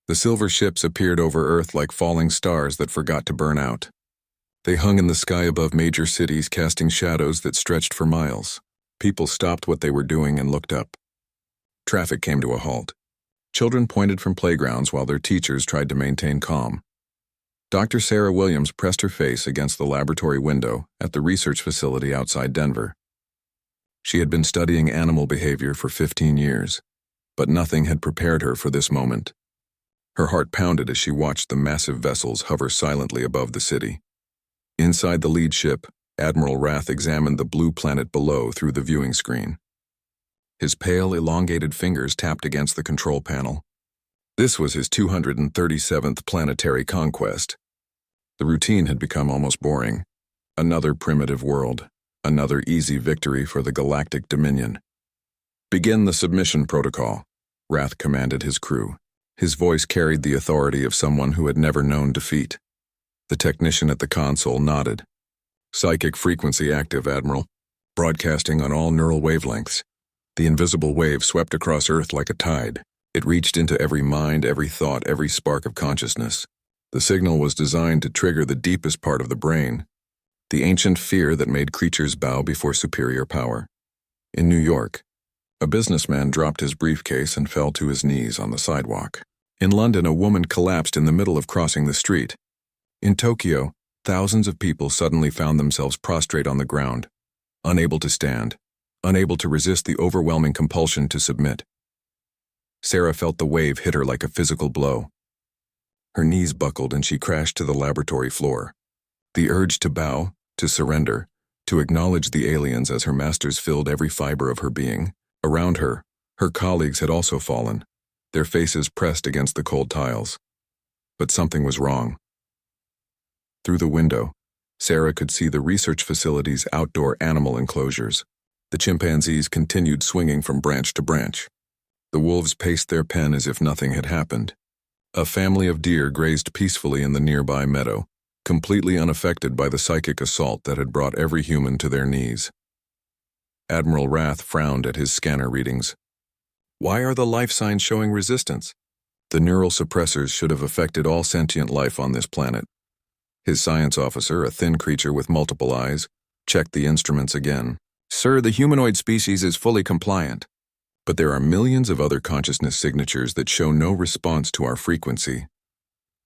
The silver ships appeared over Earth like falling stars that forgot to burn out. They hung in the sky above major cities, casting shadows that stretched for miles. People stopped what they were doing and looked up. Traffic came to a halt. Children pointed from playgrounds while their teachers tried to maintain calm. Dr. Sarah Williams pressed her face against the laboratory window at the research facility outside Denver. She had been studying animal behavior for 15 years, but nothing had prepared her for this moment. Her heart pounded as she watched the massive vessels hover silently above the city. Inside the lead ship, Admiral Rath examined the blue planet below through the viewing screen. His pale, elongated fingers tapped against the control panel. This was his 237th planetary conquest. The routine had become almost boring. Another primitive world, another easy victory for the Galactic Dominion. "Begin the submission protocol," Rath commanded his crew. His voice carried the authority of someone who had never known defeat. The technician at the console nodded. "Psychic frequency active, Admiral. Broadcasting on all neural wavelengths." The invisible wave swept across Earth like a tide. It reached into every mind, every thought, every spark of consciousness. The signal was designed to trigger the deepest part of the brain, the ancient fear that made creatures bow before superior power. In New York, a businessman dropped his briefcase and fell to his knees on the sidewalk. In London, a woman collapsed in the middle of crossing the street. In Tokyo, thousands of people suddenly found themselves prostrate on the ground, unable to stand, unable to resist the overwhelming compulsion to submit. Sarah felt the wave hit her like a physical blow. Her knees buckled and she crashed to the laboratory floor. The urge to bow, to surrender, to acknowledge the aliens as her masters filled every fiber of her being. Around her, her colleagues had also fallen, their faces pressed against the cold tiles. But something was wrong. Through the window, Sarah could see the research facility's outdoor animal enclosures. The chimpanzees continued swinging from branch to branch. The wolves paced their pen as if nothing had happened. A family of deer grazed peacefully in the nearby meadow, completely unaffected by the psychic assault that had brought every human to their knees. Admiral Rath frowned at his scanner readings. Why are the life signs showing resistance? The neural suppressors should have affected all sentient life on this planet. His science officer, a thin creature with multiple eyes, checked the instruments again. "Sir, the humanoid species is fully compliant. But there are millions of other consciousness signatures that show no response to our frequency."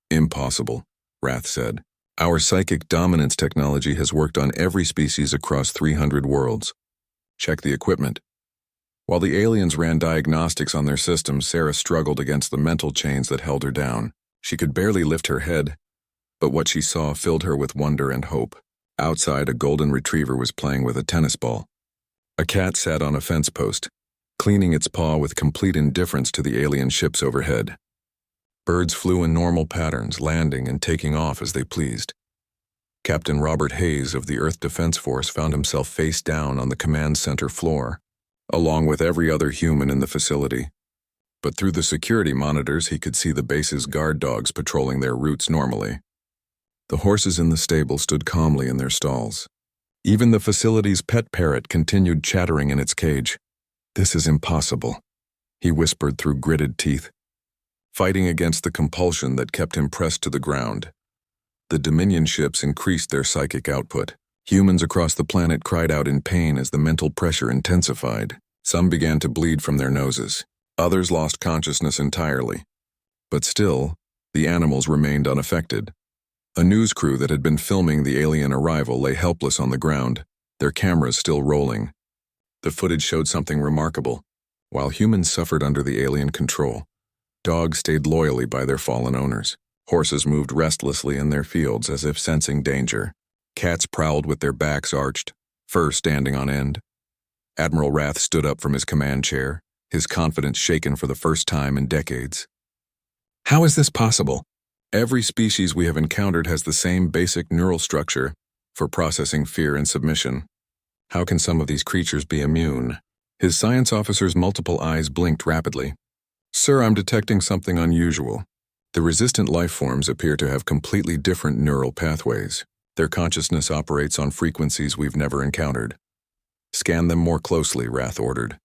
"Impossible," Rath said. "Our psychic dominance technology has worked on every species across 300 worlds. Check the equipment." While the aliens ran diagnostics on their systems, Sarah struggled against the mental chains that held her down. She could barely lift her head, but what she saw filled her with wonder and hope. Outside, a golden retriever was playing with a tennis ball. A cat sat on a fence post, cleaning its paw with complete indifference to the alien ships overhead. Birds flew in normal patterns, landing and taking off as they pleased. Captain Robert Hayes of the Earth Defense Force found himself face down on the command center floor, along with every other human in the facility. But through the security monitors, he could see the base's guard dogs patrolling their routes normally. The horses in the stable stood calmly in their stalls. Even the facility's pet parrot continued chattering in its cage. "This is impossible," he whispered through gritted teeth, fighting against the compulsion that kept him pressed to the ground. The Dominion ships increased their psychic output. Humans across the planet cried out in pain as the mental pressure intensified. Some began to bleed from their noses. Others lost consciousness entirely. But still, the animals remained unaffected. A news crew that had been filming the alien arrival lay helpless on the ground, their cameras still rolling. The footage showed something remarkable. While humans suffered under the alien control, dogs stayed loyally by their fallen owners. Horses moved restlessly in their fields as if sensing danger. Cats prowled with their backs arched, fur standing on end. Admiral Rath stood up from his command chair, his confidence shaken for the first time in decades. "How is this possible? Every species we have encountered has the same basic neural structure for processing fear and submission. How can some of these creatures be immune?" His science officer's multiple eyes blinked rapidly. "Sir, I'm detecting something unusual. The resistant life forms appear to have completely different neural pathways. Their consciousness operates on frequencies we've never encountered." "Scan them more closely," Rath ordered.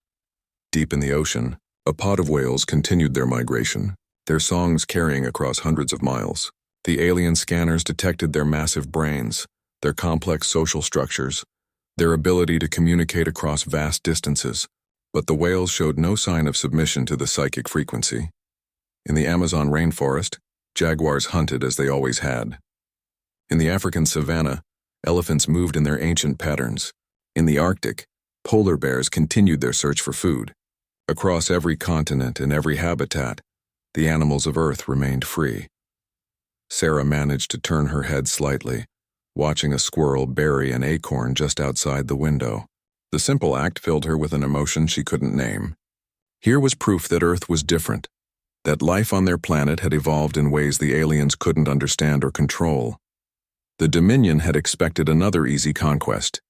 Deep in the ocean, a pod of whales continued their migration. their songs carrying across hundreds of miles. The alien scanners detected their massive brains, their complex social structures, their ability to communicate across vast distances, but the whales showed no sign of submission to the psychic frequency. In the Amazon rainforest, jaguars hunted as they always had. In the African savanna, elephants moved in their ancient patterns. In the Arctic, polar bears continued their search for food. Across every continent and every habitat, the animals of Earth remained free. Sarah managed to turn her head slightly, watching a squirrel bury an acorn just outside the window. The simple act filled her with an emotion she couldn't name. Here was proof that Earth was different, that life on their planet had evolved in ways the aliens couldn't understand or control. The Dominion had expected another easy conquest.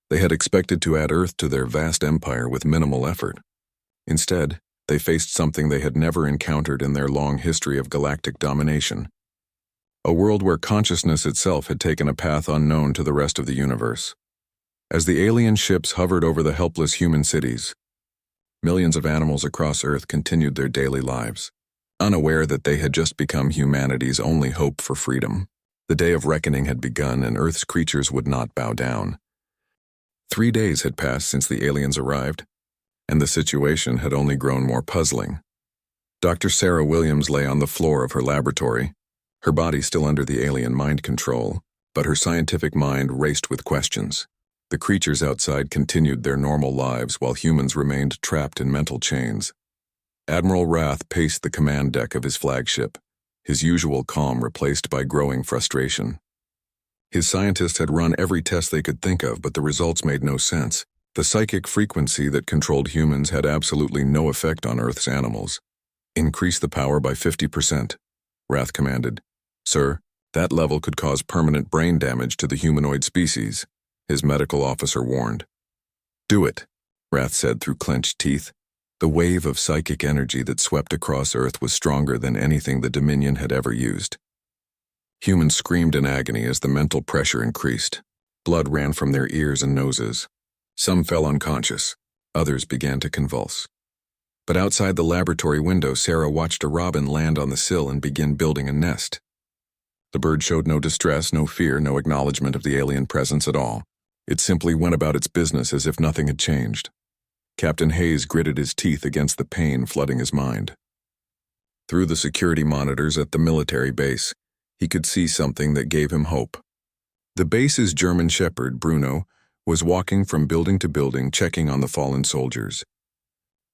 They had expected to add Earth to their vast empire with minimal effort. Instead, they faced something they had never encountered in their long history of galactic domination. A world where consciousness itself had taken a path unknown to the rest of the universe. As the alien ships hovered over the helpless human cities, millions of animals across Earth continued their daily lives, unaware that they had just become humanity's only hope for freedom. The day of reckoning had begun, and Earth's creatures would not bow down. 3 days had passed since the aliens arrived, and the situation had only grown more puzzling. Dr. Sarah Williams lay on the floor of her laboratory, her body still under the alien mind control, but her scientific mind raced with questions. The creatures outside continued their normal lives while humans remained trapped in mental chains. Admiral Rath paced the command deck of his flagship, his usual calm replaced by growing frustration. His scientists had run every test they could think of, but the results made no sense. The psychic frequency that controlled humans had absolutely no effect on Earth's animals. "Increase the power by 50%, Rath commanded. "Sir, that level could cause permanent brain damage to the humanoid species," his medical officer warned. "Do it," Rath said through clenched teeth. The wave of psychic energy that swept across Earth was stronger than anything the Dominion had ever used. Humans screamed in agony as the mental pressure increased. Blood ran from their ears and noses. Some fell unconscious, others began to convulse. But outside the laboratory window, Sarah watched a robin land on the sill and begin building a nest. The bird showed no distress, no fear, no acknowledgement of the alien presence at all. It simply went about its business as if nothing had changed. Captain Hayes gritted his teeth against the pain flooding his mind. Through the security monitors at the military base, he could see something that gave him hope. The base's German shepherd, Bruno, was walking from building to building, checking on the fallen soldiers.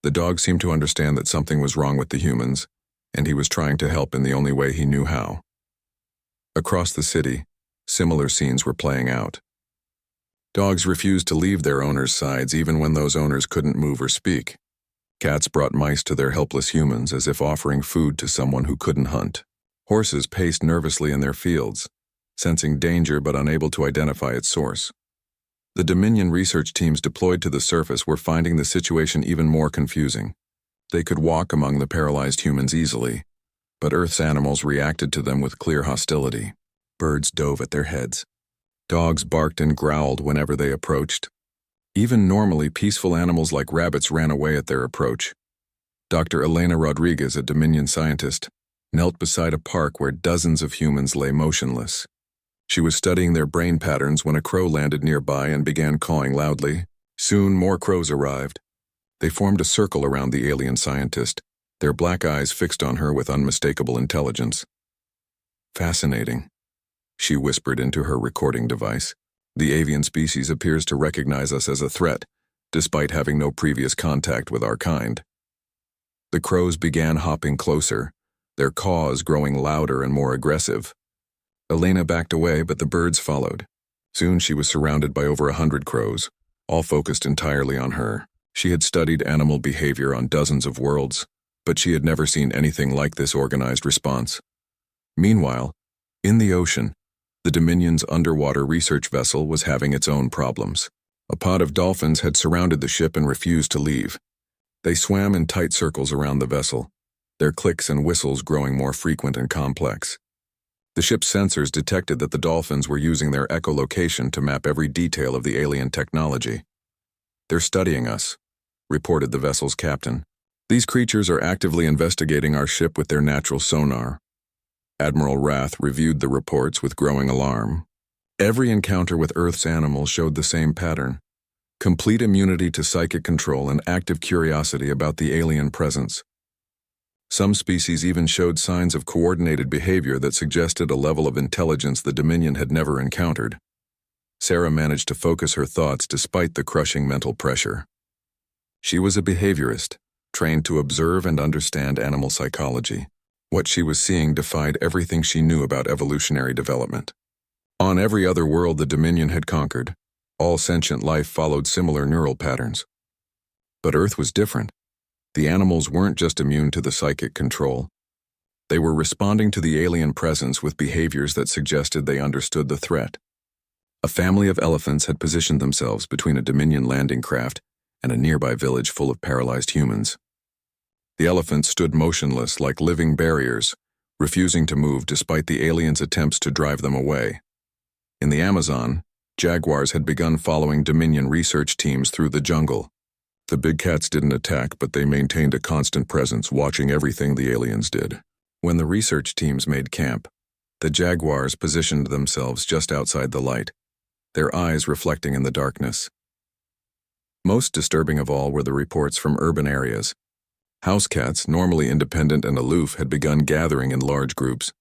The dog seemed to understand that something was wrong with the humans, and he was trying to help in the only way he knew how. Across the city, similar scenes were playing out. Dogs refused to leave their owners' sides even when those owners couldn't move or speak. Cats brought mice to their helpless humans as if offering food to someone who couldn't hunt. Horses paced nervously in their fields, sensing danger but unable to identify its source. The Dominion research teams deployed to the surface were finding the situation even more confusing. They could walk among the paralyzed humans easily, but Earth's animals reacted to them with clear hostility. Birds dove at their heads. Dogs barked and growled whenever they approached. Even normally peaceful animals like rabbits ran away at their approach. Dr. Elena Rodriguez, a Dominion scientist, knelt beside a park where dozens of humans lay motionless. She was studying their brain patterns when a crow landed nearby and began cawing loudly. Soon more crows arrived. They formed a circle around the alien scientist, their black eyes fixed on her with unmistakable intelligence. "Fascinating," she whispered into her recording device. "The avian species appears to recognize us as a threat, despite having no previous contact with our kind." The crows began hopping closer, their caws growing louder and more aggressive. Elena backed away, but the birds followed. Soon she was surrounded by over 100 crows, all focused entirely on her. She had studied animal behavior on dozens of worlds, but she had never seen anything like this organized response. Meanwhile, in the ocean, the Dominion's underwater research vessel was having its own problems. A pod of dolphins had surrounded the ship and refused to leave. They swam in tight circles around the vessel, their clicks and whistles growing more frequent and complex. The ship's sensors detected that the dolphins were using their echolocation to map every detail of the alien technology. "They're studying us," reported the vessel's captain. These creatures are actively investigating our ship with their natural sonar. Admiral Wrath reviewed the reports with growing alarm. Every encounter with Earth's animals showed the same pattern: complete immunity to psychic control and active curiosity about the alien presence. Some species even showed signs of coordinated behavior that suggested a level of intelligence the Dominion had never encountered. Sarah managed to focus her thoughts despite the crushing mental pressure. She was a behaviorist, trained to observe and understand animal psychology. What she was seeing defied everything she knew about evolutionary development. On every other world the Dominion had conquered, all sentient life followed similar neural patterns. But Earth was different. The animals weren't just immune to the psychic control. They were responding to the alien presence with behaviors that suggested they understood the threat. A family of elephants had positioned themselves between a Dominion landing craft and a nearby village full of paralyzed humans. The elephants stood motionless like living barriers, refusing to move despite the aliens' attempts to drive them away. In the Amazon, jaguars had begun following Dominion research teams through the jungle. The big cats didn't attack, but they maintained a constant presence, watching everything the aliens did. When the research teams made camp, the jaguars positioned themselves just outside the light, their eyes reflecting in the darkness. Most disturbing of all were the reports from urban areas. House cats, normally independent and aloof, had begun gathering in large groups.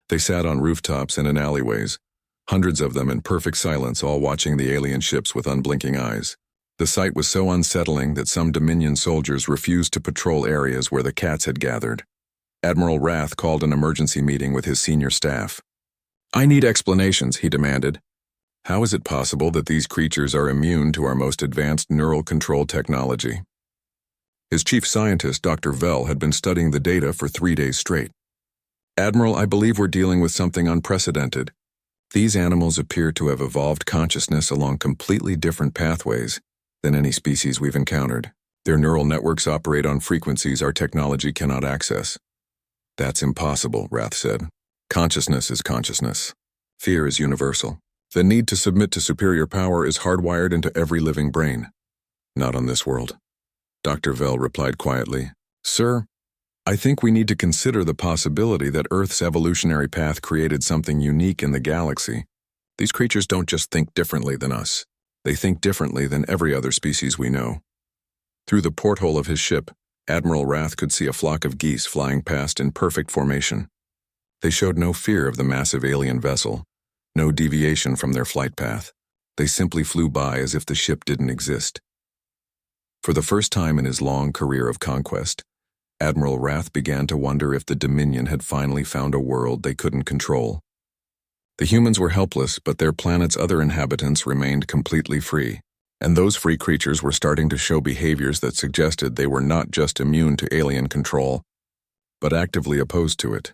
They sat on rooftops and in alleyways, hundreds of them in perfect silence, all watching the alien ships with unblinking eyes. The sight was so unsettling that some Dominion soldiers refused to patrol areas where the cats had gathered. Admiral Wrath called an emergency meeting with his senior staff. "I need explanations," he demanded. "How is it possible that these creatures are immune to our most advanced neural control technology?" His chief scientist, Dr. Vell, had been studying the data for 3 days straight. "Admiral, I believe we're dealing with something unprecedented. These animals appear to have evolved consciousness along completely different pathways than any species we've encountered. Their neural networks operate on frequencies our technology cannot access." "That's impossible," Wrath said. "Consciousness is consciousness. Fear is universal. The need to submit to superior power is hardwired into every living brain. Not on this world." Dr. Vell replied quietly, "Sir, I think we need to consider the possibility that Earth's evolutionary path created something unique in the galaxy. These creatures don't just think differently than us. They think differently than every other species we know." Through the porthole of his ship, Admiral Wrath could see a flock of geese flying past in perfect formation. They showed no fear of the massive alien vessel, no deviation from their flight path. They simply flew by as if the ship didn't exist. For the first time in his long career of conquest, Admiral Wrath began to wonder if the Dominion had finally found a world they couldn't control. The humans were helpless, but their planet's other inhabitants remained completely free. And those free creatures were starting to show behaviors that suggested they were not just immune to alien control, but actively opposed to it.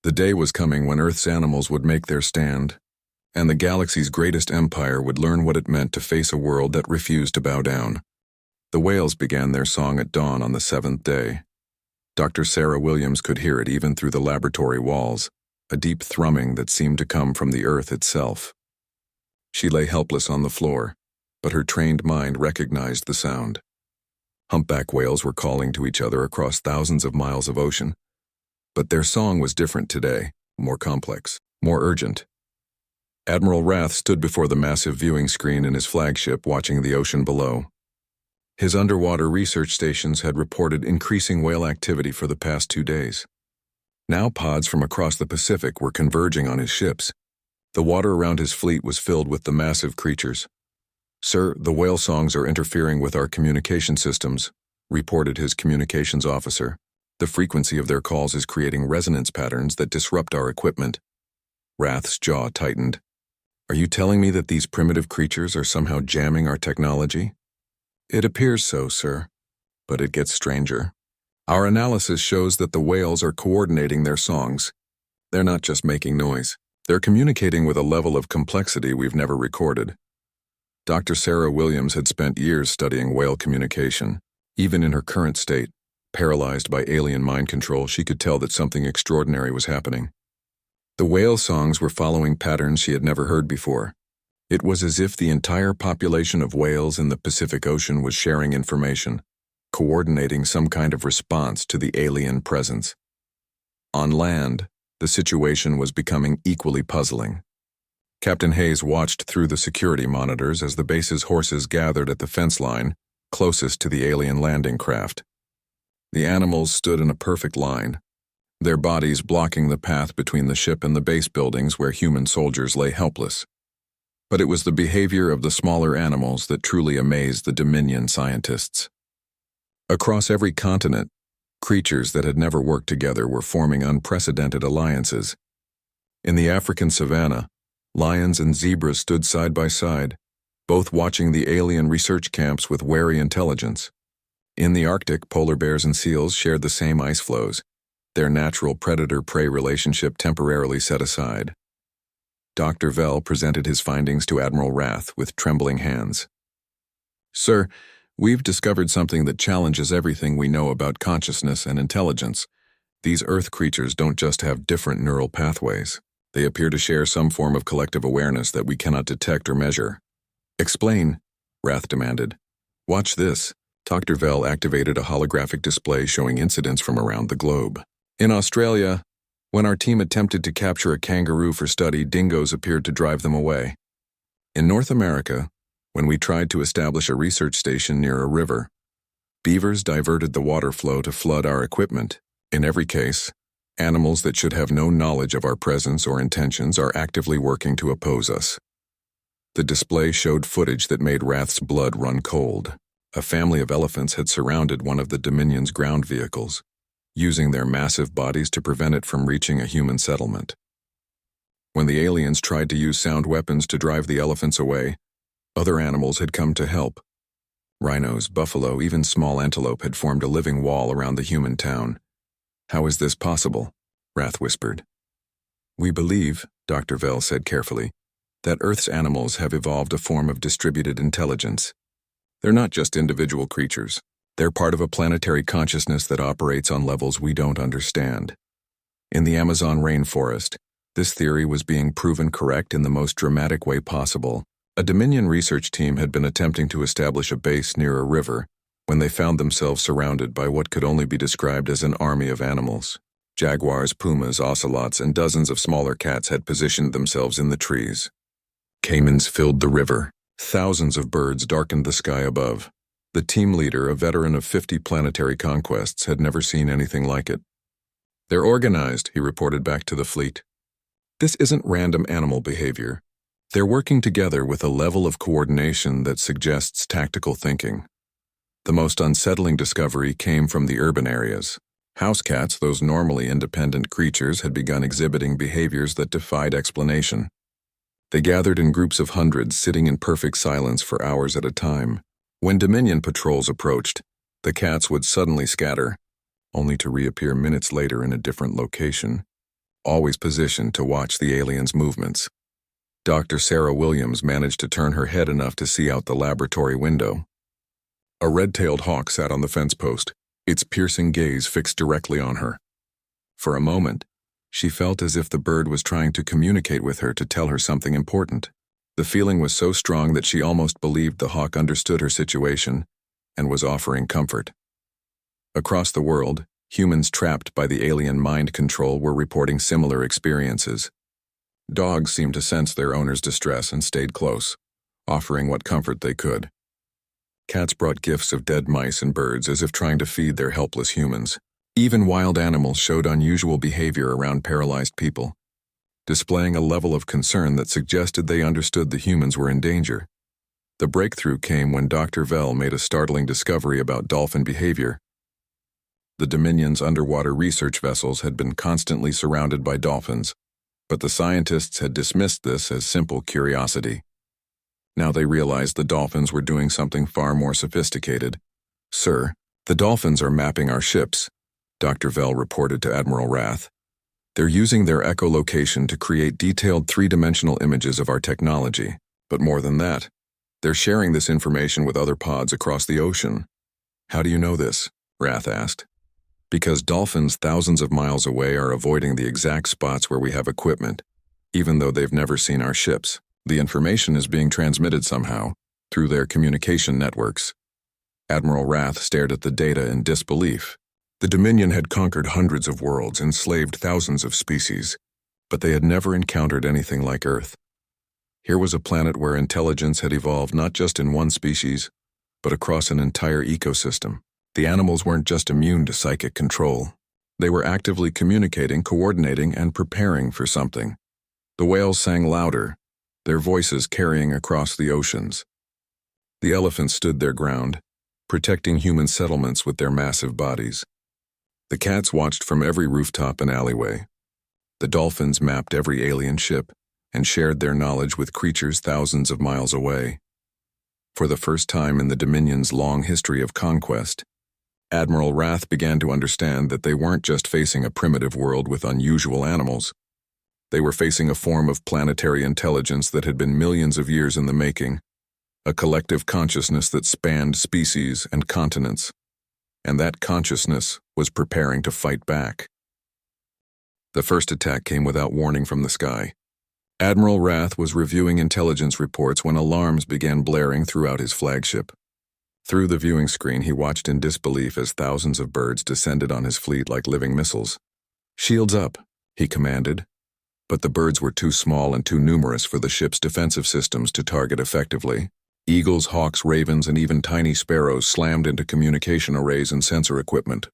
The day was coming when Earth's animals would make their stand, and the galaxy's greatest empire would learn what it meant to face a world that refused to bow down. The whales began their song at dawn on the 7th day. Dr. Sarah Williams could hear it even through the laboratory walls, a deep thrumming that seemed to come from the earth itself. She lay helpless on the floor, but her trained mind recognized the sound. Humpback whales were calling to each other across thousands of miles of ocean, but their song was different today, more complex, more urgent. Admiral Wrath stood before the massive viewing screen in his flagship, watching the ocean below. His underwater research stations had reported increasing whale activity for the past 2 days. Now pods from across the Pacific were converging on his ships. The water around his fleet was filled with the massive creatures. "Sir, the whale songs are interfering with our communication systems," reported his communications officer. "The frequency of their calls is creating resonance patterns that disrupt our equipment." Wrath's jaw tightened. "Are you telling me that these primitive creatures are somehow jamming our technology?" "It appears so, sir. But it gets stranger. Our analysis shows that the whales are coordinating their songs. They're not just making noise. They're communicating with a level of complexity we've never recorded." Dr. Sarah Williams had spent years studying whale communication. Even in her current state, paralyzed by alien mind control, she could tell that something extraordinary was happening. The whale songs were following patterns she had never heard before. It was as if the entire population of whales in the Pacific Ocean was sharing information, coordinating some kind of response to the alien presence. On land, the situation was becoming equally puzzling. Captain Hayes watched through the security monitors as the base's horses gathered at the fence line closest to the alien landing craft. The animals stood in a perfect line, their bodies blocking the path between the ship and the base buildings where human soldiers lay helpless. But it was the behavior of the smaller animals that truly amazed the Dominion scientists. Across every continent, creatures that had never worked together were forming unprecedented alliances. In the African savanna, lions and zebras stood side by side, both watching the alien research camps with wary intelligence. In the Arctic, polar bears and seals shared the same ice floes, their natural predator-prey relationship temporarily set aside. Dr. Vell presented his findings to Admiral Rath with trembling hands. "Sir, we've discovered something that challenges everything we know about consciousness and intelligence. These Earth creatures don't just have different neural pathways. They appear to share some form of collective awareness that we cannot detect or measure." "Explain," Rath demanded. "Watch this." Dr. Vell activated a holographic display showing incidents from around the globe. In Australia, when our team attempted to capture a kangaroo for study, dingoes appeared to drive them away. In North America, when we tried to establish a research station near a river, beavers diverted the water flow to flood our equipment. In every case, animals that should have no knowledge of our presence or intentions are actively working to oppose us. The display showed footage that made Rath's blood run cold. A family of elephants had surrounded one of the Dominion's ground vehicles, using their massive bodies to prevent it from reaching a human settlement. When the aliens tried to use sound weapons to drive the elephants away, other animals had come to help. Rhinos, buffalo, even small antelope had formed a living wall around the human town. "How is this possible?" Rath whispered. "We believe," Dr. Vell said carefully, "that Earth's animals have evolved a form of distributed intelligence. They're not just individual creatures. They're part of a planetary consciousness that operates on levels we don't understand." In the Amazon rainforest, this theory was being proven correct in the most dramatic way possible. A Dominion research team had been attempting to establish a base near a river when they found themselves surrounded by what could only be described as an army of animals. Jaguars, pumas, ocelots, and dozens of smaller cats had positioned themselves in the trees. Caimans filled the river. Thousands of birds darkened the sky above. The team leader, a veteran of 50 planetary conquests, had never seen anything like it. "They're organized," he reported back to the fleet. "This isn't random animal behavior. They're working together with a level of coordination that suggests tactical thinking." The most unsettling discovery came from the urban areas. House cats, those normally independent creatures, had begun exhibiting behaviors that defied explanation. They gathered in groups of hundreds, sitting in perfect silence for hours at a time. When Dominion patrols approached, the cats would suddenly scatter, only to reappear minutes later in a different location, always positioned to watch the aliens' movements. Dr. Sarah Williams managed to turn her head enough to see out the laboratory window. A red-tailed hawk sat on the fence post, its piercing gaze fixed directly on her. For a moment, she felt as if the bird was trying to communicate with her to tell her something important. The feeling was so strong that she almost believed the hawk understood her situation and was offering comfort. Across the world, humans trapped by the alien mind control were reporting similar experiences. Dogs seemed to sense their owner's distress and stayed close, offering what comfort they could. Cats brought gifts of dead mice and birds as if trying to feed their helpless humans. Even wild animals showed unusual behavior around paralyzed people, displaying a level of concern that suggested they understood the humans were in danger. The breakthrough came when Dr. Vell made a startling discovery about dolphin behavior. The Dominion's underwater research vessels had been constantly surrounded by dolphins, but the scientists had dismissed this as simple curiosity. Now they realized the dolphins were doing something far more sophisticated. "Sir, the dolphins are mapping our ships," Dr. Vell reported to Admiral Rath. "They're using their echolocation to create detailed three-dimensional images of our technology. But more than that, they're sharing this information with other pods across the ocean." "How do you know this?" Rath asked. "Because dolphins thousands of miles away are avoiding the exact spots where we have equipment, even though they've never seen our ships. The information is being transmitted somehow, through their communication networks." Admiral Wrath stared at the data in disbelief. The Dominion had conquered hundreds of worlds, enslaved thousands of species, but they had never encountered anything like Earth. Here was a planet where intelligence had evolved not just in one species, but across an entire ecosystem. The animals weren't just immune to psychic control. They were actively communicating, coordinating, and preparing for something. The whales sang louder, their voices carrying across the oceans. The elephants stood their ground, protecting human settlements with their massive bodies. The cats watched from every rooftop and alleyway. The dolphins mapped every alien ship and shared their knowledge with creatures thousands of miles away. For the first time in the Dominion's long history of conquest, Admiral Wrath began to understand that they weren't just facing a primitive world with unusual animals. They were facing a form of planetary intelligence that had been millions of years in the making, a collective consciousness that spanned species and continents, and that consciousness was preparing to fight back. The first attack came without warning from the sky. Admiral Wrath was reviewing intelligence reports when alarms began blaring throughout his flagship. Through the viewing screen, he watched in disbelief as thousands of birds descended on his fleet like living missiles. "Shields up," he commanded, but the birds were too small and too numerous for the ship's defensive systems to target effectively. Eagles, hawks, ravens, and even tiny sparrows slammed into communication arrays and sensor equipment.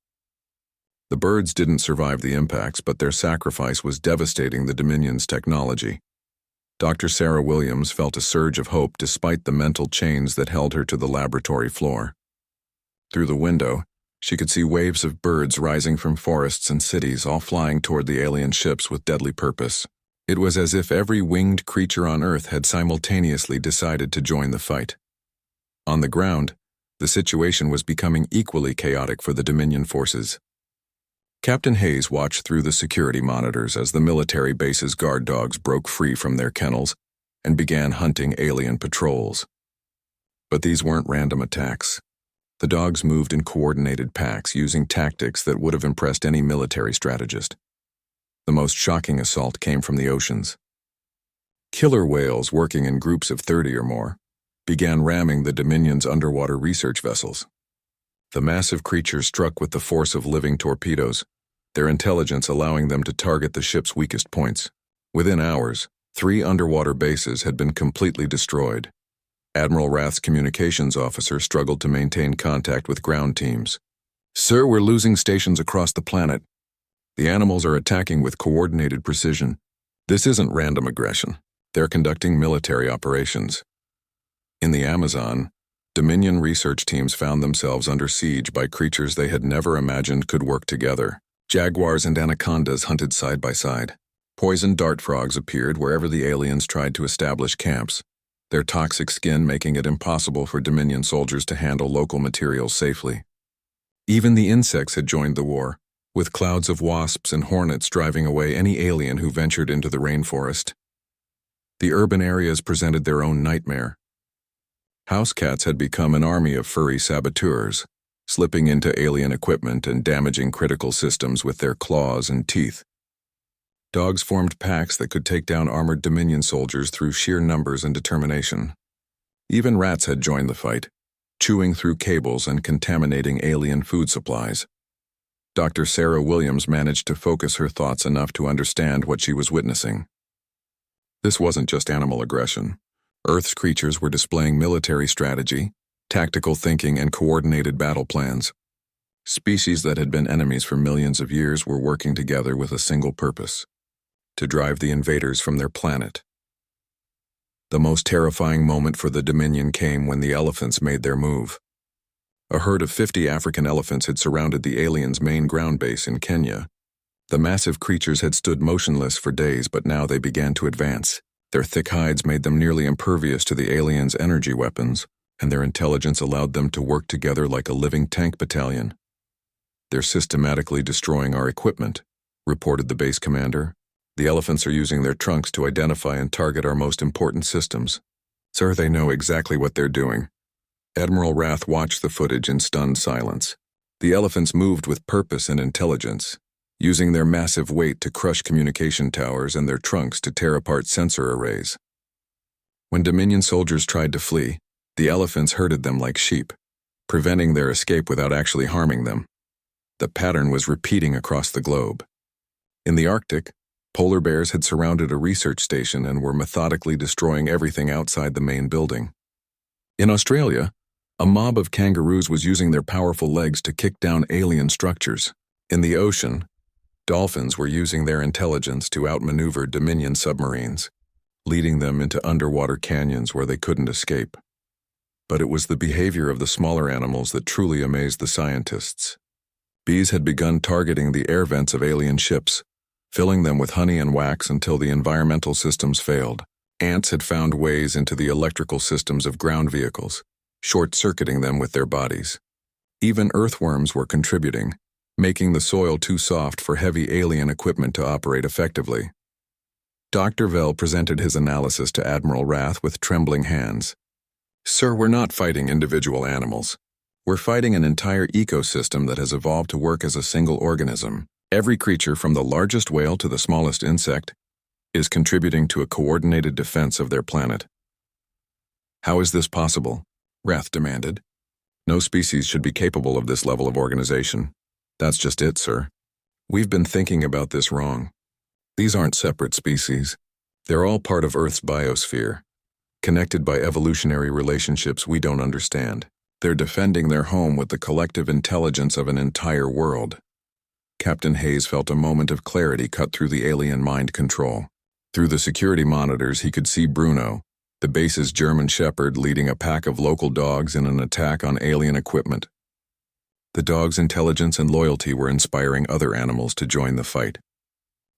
The birds didn't survive the impacts, but their sacrifice was devastating the Dominion's technology. Dr. Sarah Williams felt a surge of hope despite the mental chains that held her to the laboratory floor. Through the window, she could see waves of birds rising from forests and cities, all flying toward the alien ships with deadly purpose. It was as if every winged creature on Earth had simultaneously decided to join the fight. On the ground, the situation was becoming equally chaotic for the Dominion forces. Captain Hayes watched through the security monitors as the military base's guard dogs broke free from their kennels and began hunting alien patrols. But these weren't random attacks. The dogs moved in coordinated packs, using tactics that would have impressed any military strategist. The most shocking assault came from the oceans. Killer whales, working in groups of 30 or more, began ramming the Dominion's underwater research vessels. The massive creatures struck with the force of living torpedoes, their intelligence allowing them to target the ship's weakest points. Within hours, 3 underwater bases had been completely destroyed. Admiral Wrath's communications officer struggled to maintain contact with ground teams. "Sir, we're losing stations across the planet. The animals are attacking with coordinated precision. This isn't random aggression. They're conducting military operations." In the Amazon, Dominion research teams found themselves under siege by creatures they had never imagined could work together. Jaguars and anacondas hunted side by side. Poison dart frogs appeared wherever the aliens tried to establish camps, their toxic skin making it impossible for Dominion soldiers to handle local materials safely. Even the insects had joined the war, with clouds of wasps and hornets driving away any alien who ventured into the rainforest. The urban areas presented their own nightmare. House cats had become an army of furry saboteurs, slipping into alien equipment and damaging critical systems with their claws and teeth. Dogs formed packs that could take down armored Dominion soldiers through sheer numbers and determination. Even rats had joined the fight, chewing through cables and contaminating alien food supplies. Dr. Sarah Williams managed to focus her thoughts enough to understand what she was witnessing. This wasn't just animal aggression. Earth's creatures were displaying military strategy, tactical thinking, and coordinated battle plans. Species that had been enemies for millions of years were working together with a single purpose: to drive the invaders from their planet. The most terrifying moment for the Dominion came when the elephants made their move. A herd of 50 African elephants had surrounded the aliens' main ground base in Kenya. The massive creatures had stood motionless for days, but now they began to advance. Their thick hides made them nearly impervious to the aliens' energy weapons, and their intelligence allowed them to work together like a living tank battalion. "They're systematically destroying our equipment," reported the base commander. "The elephants are using their trunks to identify and target our most important systems." "Sir, they know exactly what they're doing." Admiral Wrath watched the footage in stunned silence. The elephants moved with purpose and intelligence, using their massive weight to crush communication towers and their trunks to tear apart sensor arrays. When Dominion soldiers tried to flee, the elephants herded them like sheep, preventing their escape without actually harming them. The pattern was repeating across the globe. In the Arctic, polar bears had surrounded a research station and were methodically destroying everything outside the main building. In Australia, a mob of kangaroos was using their powerful legs to kick down alien structures. In the ocean, dolphins were using their intelligence to outmaneuver Dominion submarines, leading them into underwater canyons where they couldn't escape. But it was the behavior of the smaller animals that truly amazed the scientists. Bees had begun targeting the air vents of alien ships, filling them with honey and wax until the environmental systems failed. Ants had found ways into the electrical systems of ground vehicles, short-circuiting them with their bodies. Even earthworms were contributing, making the soil too soft for heavy alien equipment to operate effectively. Dr. Vell presented his analysis to Admiral Rath with trembling hands. "Sir, we're not fighting individual animals. We're fighting an entire ecosystem that has evolved to work as a single organism. Every creature from the largest whale to the smallest insect is contributing to a coordinated defense of their planet." "How is this possible?" Rath demanded. "No species should be capable of this level of organization." "That's just it, sir. We've been thinking about this wrong. These aren't separate species. They're all part of Earth's biosphere, connected by evolutionary relationships we don't understand. They're defending their home with the collective intelligence of an entire world." Captain Hayes felt a moment of clarity cut through the alien mind control. Through the security monitors, he could see Bruno, the base's German shepherd, leading a pack of local dogs in an attack on alien equipment. The dog's intelligence and loyalty were inspiring other animals to join the fight.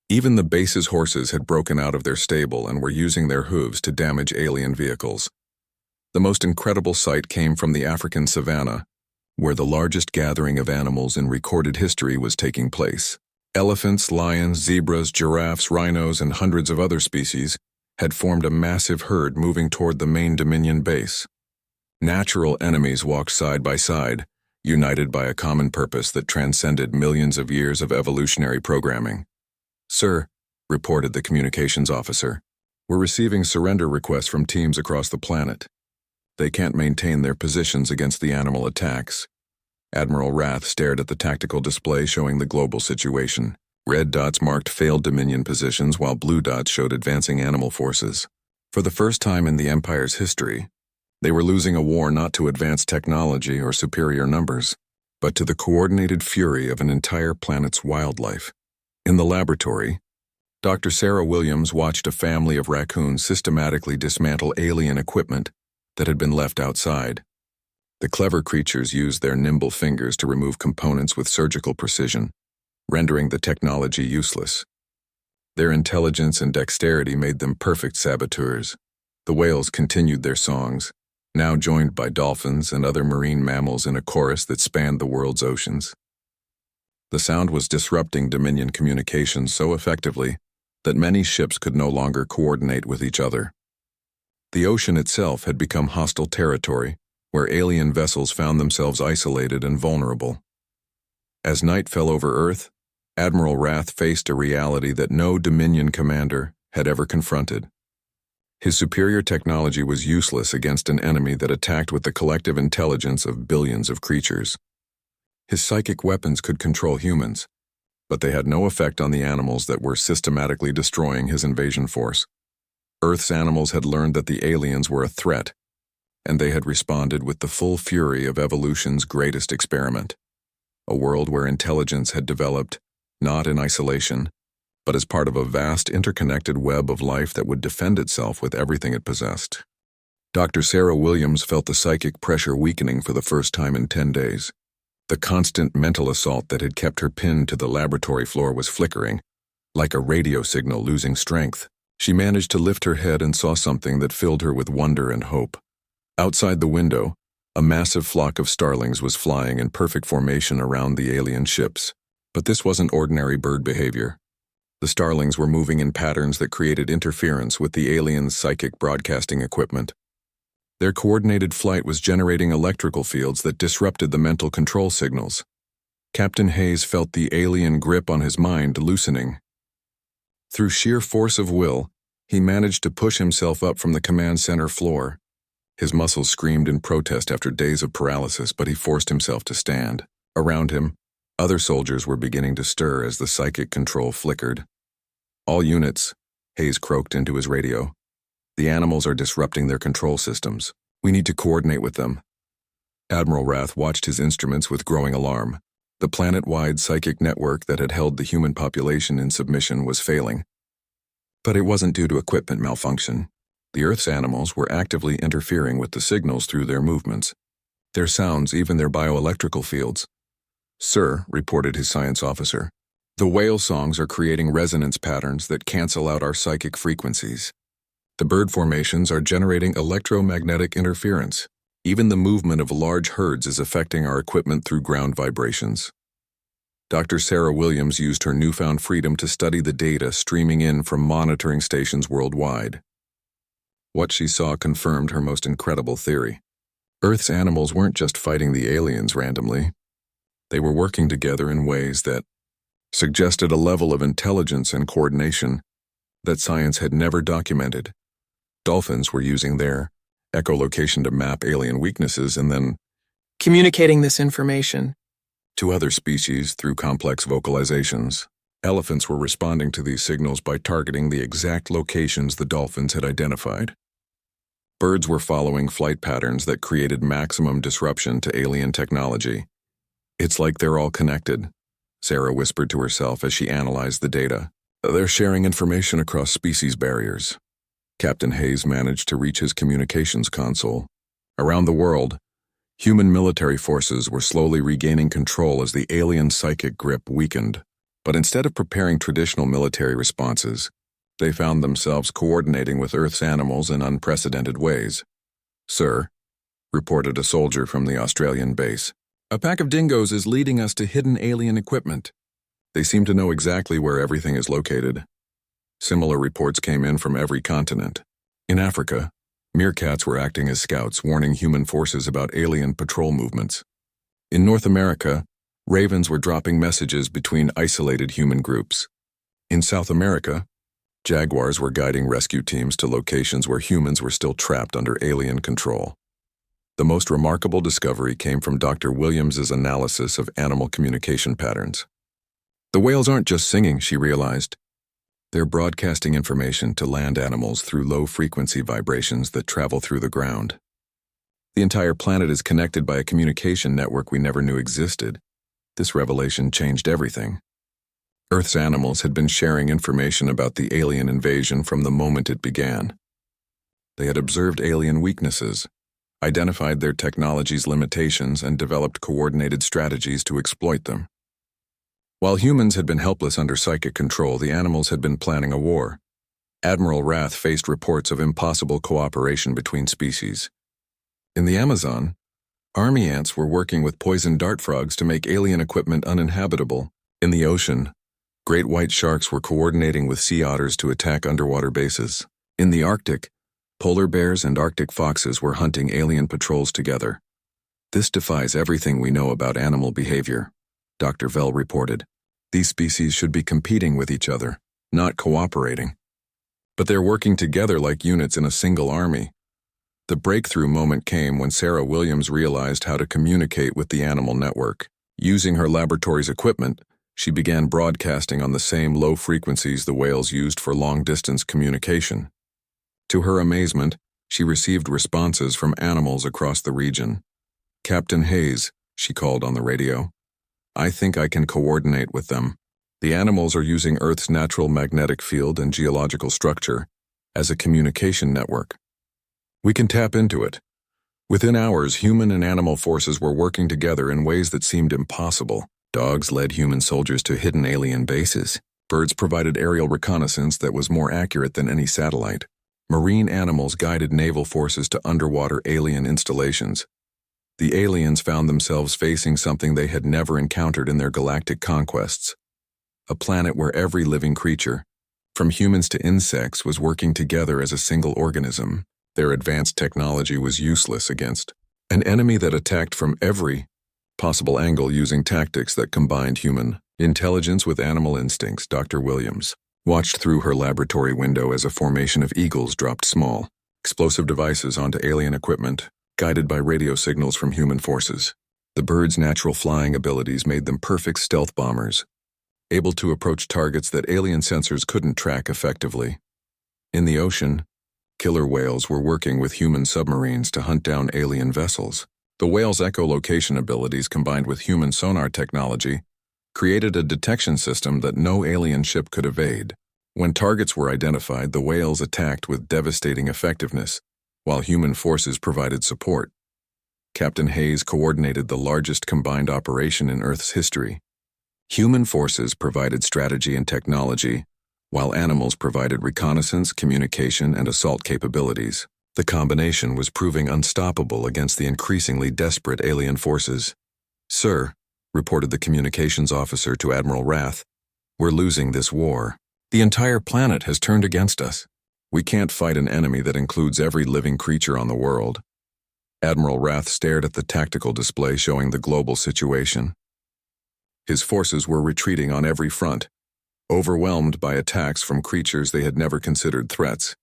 Even the base's horses had broken out of their stable and were using their hooves to damage alien vehicles. The most incredible sight came from the African savanna, where the largest gathering of animals in recorded history was taking place. Elephants, lions, zebras, giraffes, rhinos, and hundreds of other species had formed a massive herd moving toward the main Dominion base. Natural enemies walked side by side, united by a common purpose that transcended millions of years of evolutionary programming. "Sir," reported the communications officer, "we're receiving surrender requests from teams across the planet. They can't maintain their positions against the animal attacks." Admiral Rath stared at the tactical display showing the global situation. Red dots marked failed Dominion positions while blue dots showed advancing animal forces. For the first time in the Empire's history, they were losing a war not to advanced technology or superior numbers, but to the coordinated fury of an entire planet's wildlife. In the laboratory, Dr. Sarah Williams watched a family of raccoons systematically dismantle alien equipment that had been left outside. The clever creatures used their nimble fingers to remove components with surgical precision, rendering the technology useless. Their intelligence and dexterity made them perfect saboteurs. The whales continued their songs, now joined by dolphins and other marine mammals in a chorus that spanned the world's oceans. The sound was disrupting Dominion communications so effectively that many ships could no longer coordinate with each other. The ocean itself had become hostile territory, where alien vessels found themselves isolated and vulnerable. As night fell over Earth, Admiral Rath faced a reality that no Dominion commander had ever confronted. His superior technology was useless against an enemy that attacked with the collective intelligence of billions of creatures. His psychic weapons could control humans, but they had no effect on the animals that were systematically destroying his invasion force. Earth's animals had learned that the aliens were a threat, and they had responded with the full fury of evolution's greatest experiment, a world where intelligence had developed, not in isolation, but as part of a vast interconnected web of life that would defend itself with everything it possessed. Dr. Sarah Williams felt the psychic pressure weakening for the first time in 10 days. The constant mental assault that had kept her pinned to the laboratory floor was flickering, like a radio signal losing strength. She managed to lift her head and saw something that filled her with wonder and hope. Outside the window, a massive flock of starlings was flying in perfect formation around the alien ships. But this wasn't ordinary bird behavior. The starlings were moving in patterns that created interference with the aliens' psychic broadcasting equipment. Their coordinated flight was generating electrical fields that disrupted the mental control signals. Captain Hayes felt the alien grip on his mind loosening. Through sheer force of will, he managed to push himself up from the command center floor. His muscles screamed in protest after days of paralysis, but he forced himself to stand. Around him, other soldiers were beginning to stir as the psychic control flickered. "All units," Hayes croaked into his radio. "The animals are disrupting their control systems. We need to coordinate with them." Admiral Rath watched his instruments with growing alarm. The planet-wide psychic network that had held the human population in submission was failing. But it wasn't due to equipment malfunction. The Earth's animals were actively interfering with the signals through their movements, their sounds, even their bioelectrical fields. "Sir," reported his science officer, "the whale songs are creating resonance patterns that cancel out our psychic frequencies. The bird formations are generating electromagnetic interference. Even the movement of large herds is affecting our equipment through ground vibrations." Dr. Sarah Williams used her newfound freedom to study the data streaming in from monitoring stations worldwide. What she saw confirmed her most incredible theory. Earth's animals weren't just fighting the aliens randomly. They were working together in ways that suggested a level of intelligence and coordination that science had never documented. Dolphins were using their echolocation to map alien weaknesses and then communicating this information to other species through complex vocalizations. Elephants were responding to these signals by targeting the exact locations the dolphins had identified. Birds were following flight patterns that created maximum disruption to alien technology. "It's like they're all connected," Sarah whispered to herself as she analyzed the data. "They're sharing information across species barriers." Captain Hayes managed to reach his communications console. Around the world, human military forces were slowly regaining control as the alien psychic grip weakened. But instead of preparing traditional military responses, they found themselves coordinating with Earth's animals in unprecedented ways. "Sir," reported a soldier from the Australian base, "a pack of dingoes is leading us to hidden alien equipment. They seem to know exactly where everything is located." Similar reports came in from every continent. In Africa, meerkats were acting as scouts, warning human forces about alien patrol movements. In North America, ravens were dropping messages between isolated human groups. In South America, jaguars were guiding rescue teams to locations where humans were still trapped under alien control. The most remarkable discovery came from Dr. Williams's analysis of animal communication patterns. "The whales aren't just singing," she realized. "They're broadcasting information to land animals through low-frequency vibrations that travel through the ground. The entire planet is connected by a communication network we never knew existed." This revelation changed everything. Earth's animals had been sharing information about the alien invasion from the moment it began. They had observed alien weaknesses, identified their technology's limitations, and developed coordinated strategies to exploit them. While humans had been helpless under psychic control, the animals had been planning a war. Admiral Rath faced reports of impossible cooperation between species. In the Amazon, army ants were working with poison dart frogs to make alien equipment uninhabitable. In the ocean, great white sharks were coordinating with sea otters to attack underwater bases. In the Arctic, polar bears and Arctic foxes were hunting alien patrols together. "This defies everything we know about animal behavior," Dr. Vell reported. "These species should be competing with each other, not cooperating. But they're working together like units in a single army." The breakthrough moment came when Sarah Williams realized how to communicate with the animal network. Using her laboratory's equipment, she began broadcasting on the same low frequencies the whales used for long-distance communication. To her amazement, she received responses from animals across the region. "Captain Hayes," she called on the radio, "I think I can coordinate with them. The animals are using Earth's natural magnetic field and geological structure as a communication network. We can tap into it." Within hours, human and animal forces were working together in ways that seemed impossible. Dogs led human soldiers to hidden alien bases. Birds provided aerial reconnaissance that was more accurate than any satellite. Marine animals guided naval forces to underwater alien installations. The aliens found themselves facing something they had never encountered in their galactic conquests. A planet where every living creature, from humans to insects, was working together as a single organism. Their advanced technology was useless against an enemy that attacked from every possible angle using tactics that combined human intelligence with animal instincts. Dr. Williams watched through her laboratory window as a formation of eagles dropped small, explosive devices onto alien equipment, guided by radio signals from human forces. The birds' natural flying abilities made them perfect stealth bombers, able to approach targets that alien sensors couldn't track effectively. In the ocean, killer whales were working with human submarines to hunt down alien vessels. The whales' echolocation abilities combined with human sonar technology created a detection system that no alien ship could evade. When targets were identified, the whales attacked with devastating effectiveness, while human forces provided support. Captain Hayes coordinated the largest combined operation in Earth's history. Human forces provided strategy and technology, while animals provided reconnaissance, communication, and assault capabilities. The combination was proving unstoppable against the increasingly desperate alien forces. "Sir," reported the communications officer to Admiral Rath, "we're losing this war. The entire planet has turned against us. We can't fight an enemy that includes every living creature on the world." Admiral Rath stared at the tactical display showing the global situation. His forces were retreating on every front, overwhelmed by attacks from creatures they had never considered threats.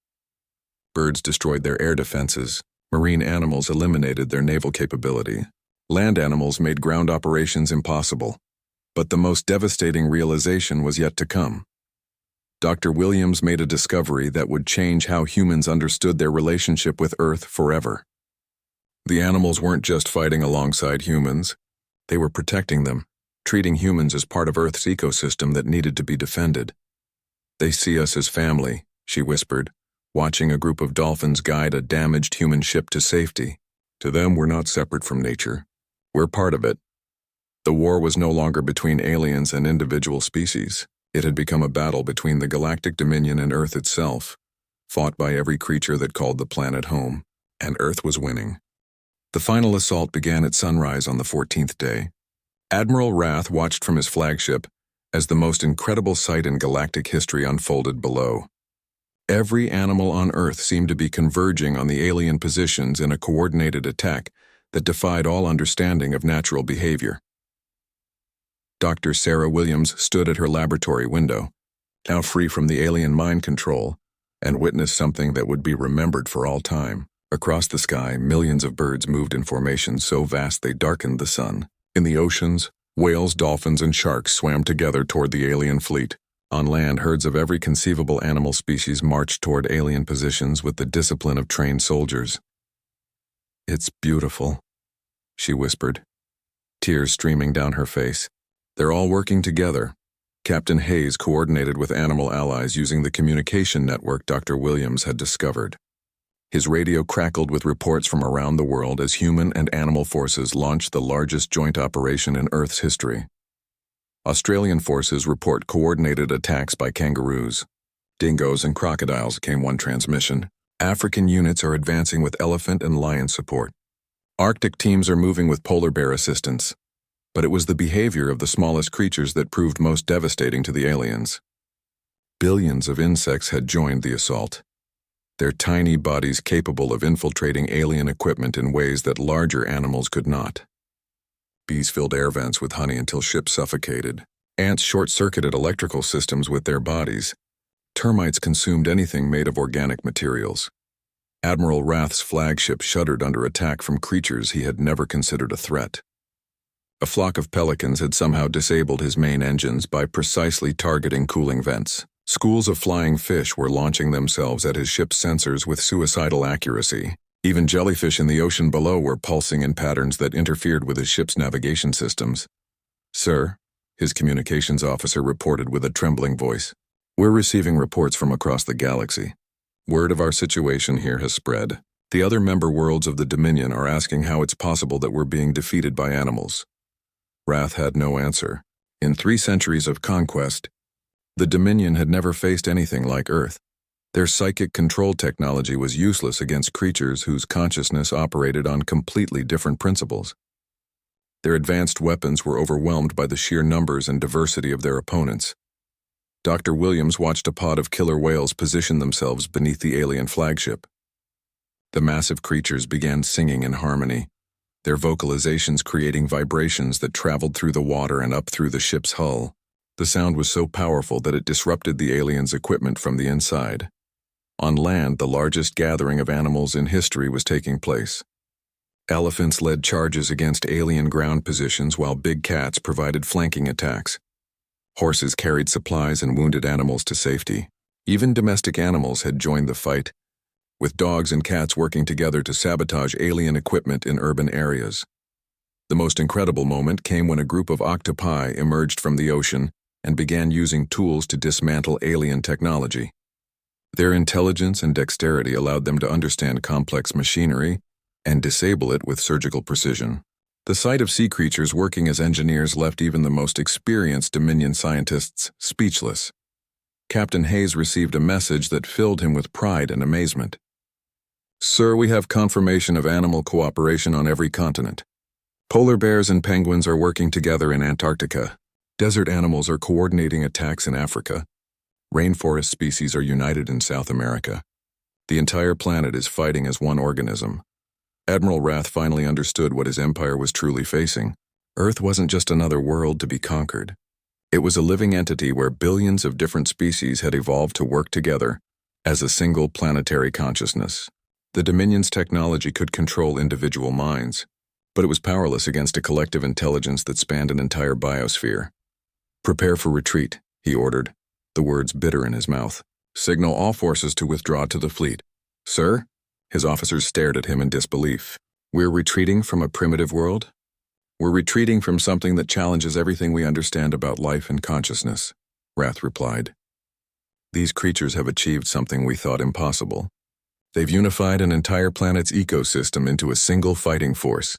Birds destroyed their air defenses, marine animals eliminated their naval capability, land animals made ground operations impossible. But the most devastating realization was yet to come. Dr. Williams made a discovery that would change how humans understood their relationship with Earth forever. The animals weren't just fighting alongside humans, they were protecting them, treating humans as part of Earth's ecosystem that needed to be defended. "They see us as family," she whispered, watching a group of dolphins guide a damaged human ship to safety. "To them, we're not separate from nature. We're part of it." The war was no longer between aliens and individual species. It had become a battle between the Galactic Dominion and Earth itself, fought by every creature that called the planet home, and Earth was winning. The final assault began at sunrise on the 14th day. Admiral Rath watched from his flagship as the most incredible sight in galactic history unfolded below. Every animal on Earth seemed to be converging on the alien positions in a coordinated attack that defied all understanding of natural behavior. Dr. Sarah Williams stood at her laboratory window, now free from the alien mind control, and witnessed something that would be remembered for all time. Across the sky, millions of birds moved in formations so vast they darkened the sun. In the oceans, whales, dolphins, and sharks swam together toward the alien fleet. On land, herds of every conceivable animal species marched toward alien positions with the discipline of trained soldiers. "It's beautiful," she whispered, tears streaming down her face. "They're all working together." Captain Hayes coordinated with animal allies using the communication network Dr. Williams had discovered. His radio crackled with reports from around the world as human and animal forces launched the largest joint operation in Earth's history. Australian forces report coordinated attacks by kangaroos. Dingoes and crocodiles, came one transmission. African units are advancing with elephant and lion support. Arctic teams are moving with polar bear assistance. But it was the behavior of the smallest creatures that proved most devastating to the aliens. Billions of insects had joined the assault, their tiny bodies capable of infiltrating alien equipment in ways that larger animals could not. Bees filled air vents with honey until ships suffocated. Ants short-circuited electrical systems with their bodies. Termites consumed anything made of organic materials. Admiral Rath's flagship shuddered under attack from creatures he had never considered a threat. A flock of pelicans had somehow disabled his main engines by precisely targeting cooling vents. Schools of flying fish were launching themselves at his ship's sensors with suicidal accuracy. Even jellyfish in the ocean below were pulsing in patterns that interfered with his ship's navigation systems. "Sir," his communications officer reported with a trembling voice, "we're receiving reports from across the galaxy. Word of our situation here has spread. The other member worlds of the Dominion are asking how it's possible that we're being defeated by animals." Rath had no answer. In 3 centuries of conquest, the Dominion had never faced anything like Earth. Their psychic control technology was useless against creatures whose consciousness operated on completely different principles. Their advanced weapons were overwhelmed by the sheer numbers and diversity of their opponents. Dr. Williams watched a pod of killer whales position themselves beneath the alien flagship. The massive creatures began singing in harmony, their vocalizations creating vibrations that traveled through the water and up through the ship's hull. The sound was so powerful that it disrupted the aliens' equipment from the inside. On land, the largest gathering of animals in history was taking place. Elephants led charges against alien ground positions while big cats provided flanking attacks. Horses carried supplies and wounded animals to safety. Even domestic animals had joined the fight, with dogs and cats working together to sabotage alien equipment in urban areas. The most incredible moment came when a group of octopi emerged from the ocean and began using tools to dismantle alien technology. Their intelligence and dexterity allowed them to understand complex machinery and disable it with surgical precision. The sight of sea creatures working as engineers left even the most experienced Dominion scientists speechless. Captain Hayes received a message that filled him with pride and amazement. "Sir, we have confirmation of animal cooperation on every continent. Polar bears and penguins are working together in Antarctica. Desert animals are coordinating attacks in Africa. Rainforest species are united in South America. The entire planet is fighting as one organism." Admiral Rath finally understood what his empire was truly facing. Earth wasn't just another world to be conquered. It was a living entity where billions of different species had evolved to work together as a single planetary consciousness. The Dominion's technology could control individual minds, but it was powerless against a collective intelligence that spanned an entire biosphere. "Prepare for retreat," he ordered, the words bitter in his mouth. "Signal all forces to withdraw to the fleet." "Sir?" His officers stared at him in disbelief. "We're retreating from a primitive world? We're retreating from something that challenges everything we understand about life and consciousness," Rath replied. "These creatures have achieved something we thought impossible. They've unified an entire planet's ecosystem into a single fighting force."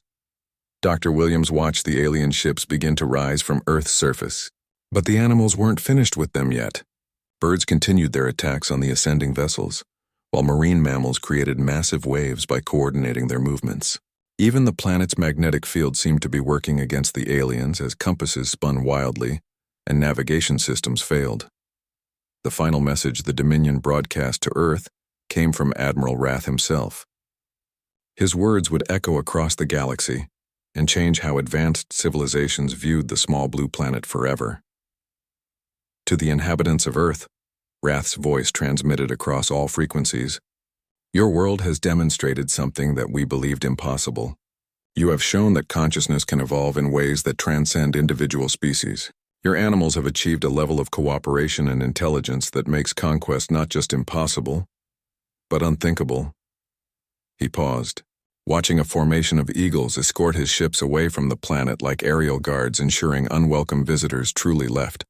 Dr. Williams watched the alien ships begin to rise from Earth's surface. But the animals weren't finished with them yet. Birds continued their attacks on the ascending vessels, while marine mammals created massive waves by coordinating their movements. Even the planet's magnetic field seemed to be working against the aliens as compasses spun wildly and navigation systems failed. The final message the Dominion broadcast to Earth came from Admiral Rath himself. His words would echo across the galaxy and change how advanced civilizations viewed the small blue planet forever. To the inhabitants of Earth, Rath's voice transmitted across all frequencies. "Your world has demonstrated something that we believed impossible. You have shown that consciousness can evolve in ways that transcend individual species. Your animals have achieved a level of cooperation and intelligence that makes conquest not just impossible, but unthinkable." He paused, watching a formation of eagles escort his ships away from the planet like aerial guards ensuring unwelcome visitors truly left.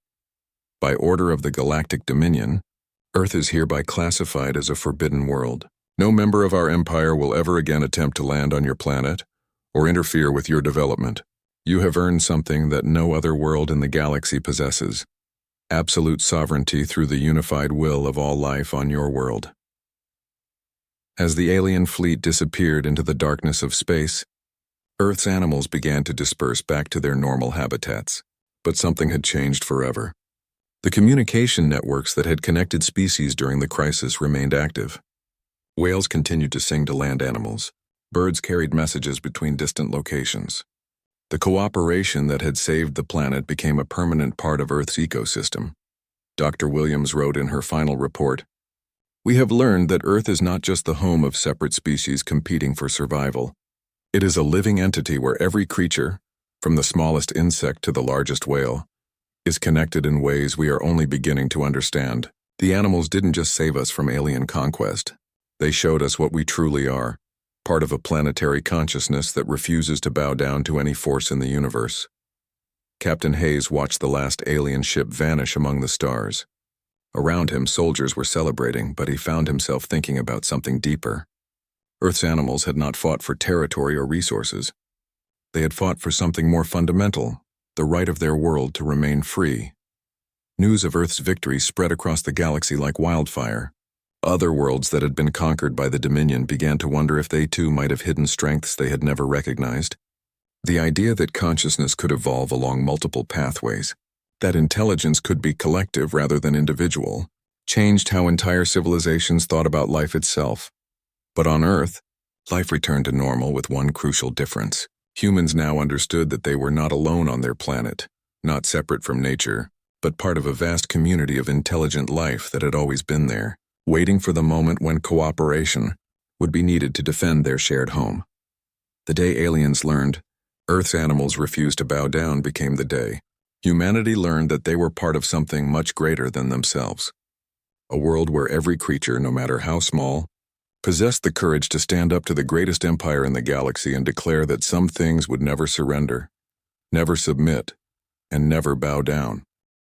"By order of the Galactic Dominion, Earth is hereby classified as a forbidden world. No member of our empire will ever again attempt to land on your planet or interfere with your development. You have earned something that no other world in the galaxy possesses: absolute sovereignty through the unified will of all life on your world." As the alien fleet disappeared into the darkness of space, Earth's animals began to disperse back to their normal habitats. But something had changed forever. The communication networks that had connected species during the crisis remained active. Whales continued to sing to land animals. Birds carried messages between distant locations. The cooperation that had saved the planet became a permanent part of Earth's ecosystem. Dr. Williams wrote in her final report, "We have learned that Earth is not just the home of separate species competing for survival. It is a living entity where every creature, from the smallest insect to the largest whale, is connected in ways we are only beginning to understand. The animals didn't just save us from alien conquest. They showed us what we truly are, part of a planetary consciousness that refuses to bow down to any force in the universe." Captain Hayes watched the last alien ship vanish among the stars. Around him, soldiers were celebrating, but he found himself thinking about something deeper. Earth's animals had not fought for territory or resources. They had fought for something more fundamental: the right of their world to remain free. News of Earth's victory spread across the galaxy like wildfire. Other worlds that had been conquered by the Dominion began to wonder if they too might have hidden strengths they had never recognized. The idea that consciousness could evolve along multiple pathways, that intelligence could be collective rather than individual, changed how entire civilizations thought about life itself. But on Earth, life returned to normal with one crucial difference. Humans now understood that they were not alone on their planet, not separate from nature, but part of a vast community of intelligent life that had always been there. waiting for the moment when cooperation would be needed to defend their shared home. The day aliens learned Earth's animals refused to bow down became the day humanity learned that they were part of something much greater than themselves. A world where every creature, no matter how small, possessed the courage to stand up to the greatest empire in the galaxy and declare that some things would never surrender, never submit, and never bow down.